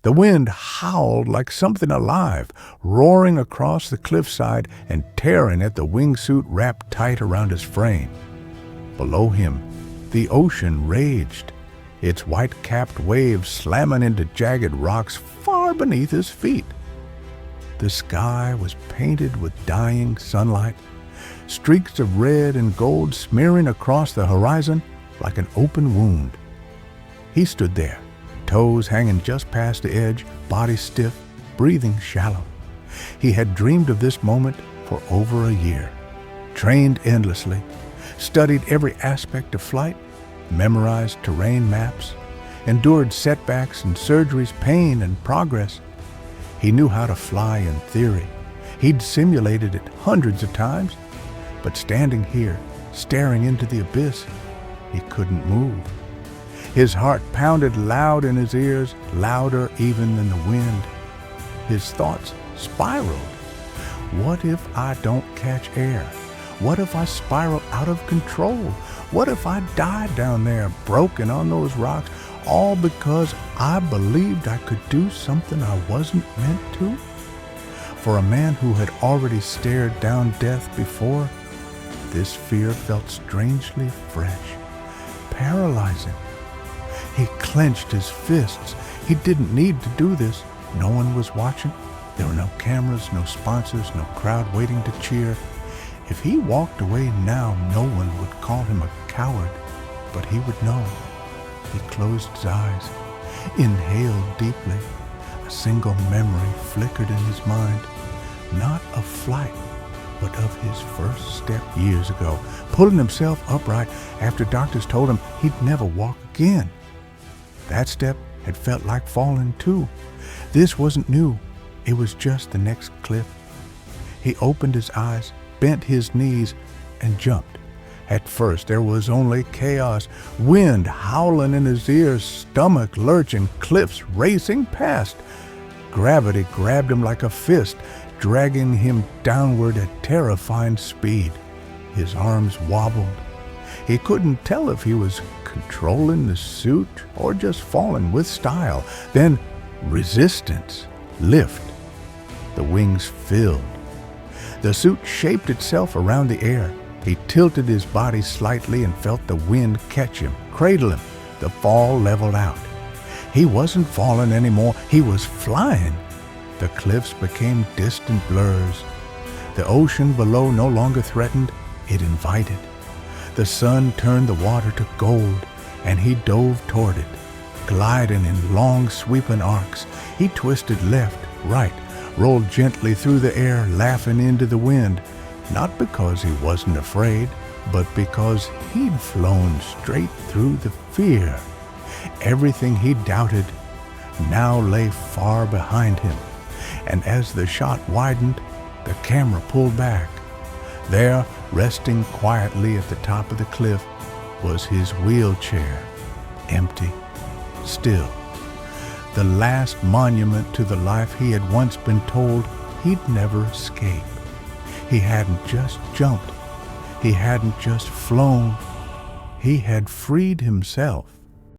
The wind howled like something alive, roaring across the cliffside and tearing at the wingsuit wrapped tight around his frame. Below him, the ocean raged, its white-capped waves slamming into jagged rocks far beneath his feet. The sky was painted with dying sunlight, streaks of red and gold smearing across the horizon like an open wound. He stood there, toes hanging just past the edge, body stiff, breathing shallow. He had dreamed of this moment for over a year, trained endlessly, studied every aspect of flight, memorized terrain maps, endured setbacks and surgeries, pain and progress. He knew how to fly in theory. He'd simulated it hundreds of times, but standing here, staring into the abyss, he couldn't move. His heart pounded loud in his ears, louder even than the wind. His thoughts spiraled. What if I don't catch air? What if I spiral out of control? What if I died down there, broken on those rocks, all because I believed I could do something I wasn't meant to? For a man who had already stared down death before, this fear felt strangely fresh, paralyzing. He clenched his fists. He didn't need to do this. No one was watching. There were no cameras, no sponsors, no crowd waiting to cheer. If he walked away now, no one would call him a coward, but he would know. He closed his eyes, inhaled deeply. A single memory flickered in his mind, not of flight, but of his first step years ago, pulling himself upright after doctors told him he'd never walk again. That step had felt like falling too. This wasn't new. It was just the next cliff. He opened his eyes, bent his knees, and jumped. At first there was only chaos, wind howling in his ears, stomach lurching, cliffs racing past. Gravity grabbed him like a fist, dragging him downward at terrifying speed. His arms wobbled. He couldn't tell if he was controlling the suit or just falling with style. Then resistance, lift. The wings filled. The suit shaped itself around the air. He tilted his body slightly and felt the wind catch him, cradle him. The fall leveled out. He wasn't falling anymore. He was flying. The cliffs became distant blurs. The ocean below no longer threatened. It invited. The sun turned the water to gold, and he dove toward it, gliding in long sweeping arcs. He twisted left, right, rolled gently through the air, laughing into the wind, not because he wasn't afraid, but because he'd flown straight through the fear. Everything he doubted now lay far behind him, and as the shot widened, the camera pulled back. There, resting quietly at the top of the cliff, was his wheelchair, empty, still. The last monument to the life he had once been told he'd never escape. He hadn't just jumped. He hadn't just flown. He had freed himself.